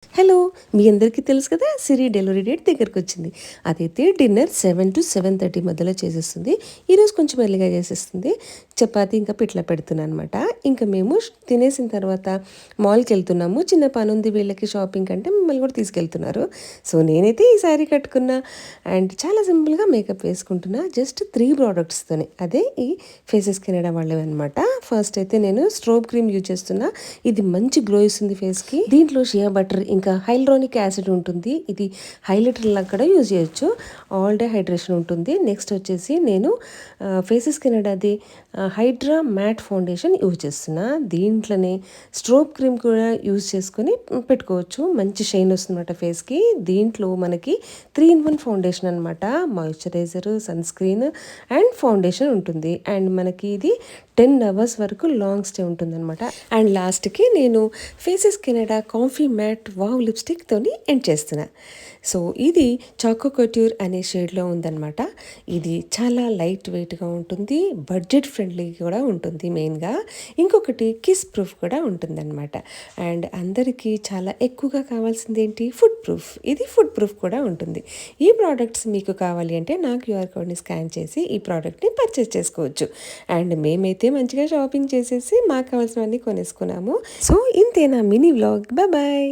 Hello! మీ అందరికీ తెలుసు కదా! సిరి డెలివరీ డేట్ దగ్గరకొచ్చింది. అదైతే డిన్నర్ 7-7:30 మధ్యలో చేసేస్తుంది. ఈరోజు కొంచెం ఎర్లీగా చేసేస్తుంది. చపాతీ ఇంకా పిట్ల పెడుతున్నాననమాట. ఇంకా మేము తినేసిన తర్వాత మాల్‌కెళ్తున్నాము. చిన్న పనుంది వీళ్ళకి షాపింగ్ అంటే మిమ్మల్ని కూడా తీసుకెళ్తున్నారు. సో, నేనైతే ఈ శారీ కట్టుకున్నా అండ్ చాలా సింపుల్‌గా మేకప్ వేసుకుంటున్నా. జస్ట్ 3 ప్రొడక్ట్స్‌తోనే. అదే ఈ ఫేసెస్ కెనడా వాళ్ళవనమాట. ఫస్ట్ అయితే నేను స్ట్రోబ్ క్రీమ్ యూజ్ చేస్తున్నా. ఇది మంచి గ్లో ఇస్తుంది ఫేస్‌కి. దీంట్లో షియా బటర్ ఇంకా హైల్రోనిక్ యాసిడ్ ఉంటుంది. ఇది హైలైటర్ లాగా కూడా యూజ్ చేయొచ్చు. ఆల్ డే హైడ్రేషన్ ఉంటుంది. నెక్స్ట్ వచ్చేసి నేను ఫేసెస్ కెనడాది హైడ్రా మ్యాట్ ఫౌండేషన్ యూజ్ చేస్తున్నా. దీంట్లోనే స్ట్రోబ్ క్రీమ్ కూడా యూజ్ చేసుకొని పెట్టుకోవచ్చు. మంచి షైన్ వస్తుందన్నమాట ఫేస్కి. దీంట్లో మనకి 3-in-1 ఫౌండేషన్ అనమాట. Moisturiser, sunscreen and foundation ఉంటుంది. అండ్ మనకి ఇది 10 అవర్స్ వరకు లాంగ్ స్టే ఉంటుందన్నమాట. అండ్ లాస్ట్కి నేను Faces Canada coffee matte wow లిప్స్టిక్తోని ఎండ్ చేస్తున్నా. సో ఇది చాకో కట్యూర్ అనే షేడ్లో ఉందన్నమాట. ఇది చాలా లైట్ వెయిట్గా ఉంటుంది, బడ్జెట్ ఫ్రెండ్లీ కూడా ఉంటుంది మెయిన్గా. ఇంకొకటి కిస్ ప్రూఫ్ కూడా ఉంటుందన్నమాట. అండ్ అందరికీ చాలా ఎక్కువగా కావాల్సింది ఏంటి, ఫుడ్ ప్రూఫ్. ఇది ఫుడ్ ప్రూఫ్ కూడా ఉంటుంది. ఈ ప్రోడక్ట్స్ మీకు కావాలి అంటే నా క్యూఆర్ కోడ్ని స్కాన్ చేసి ఈ ప్రోడక్ట్ని పర్చేస్ చేసుకోవచ్చు. అండ్ మేమైతే మంచిగా షాపింగ్ చేసేసి మాకు కావాల్సినవన్నీ కొనేసుకున్నాము. సో ఇంతే నా మినీ వ్లాగ్. బాయ్.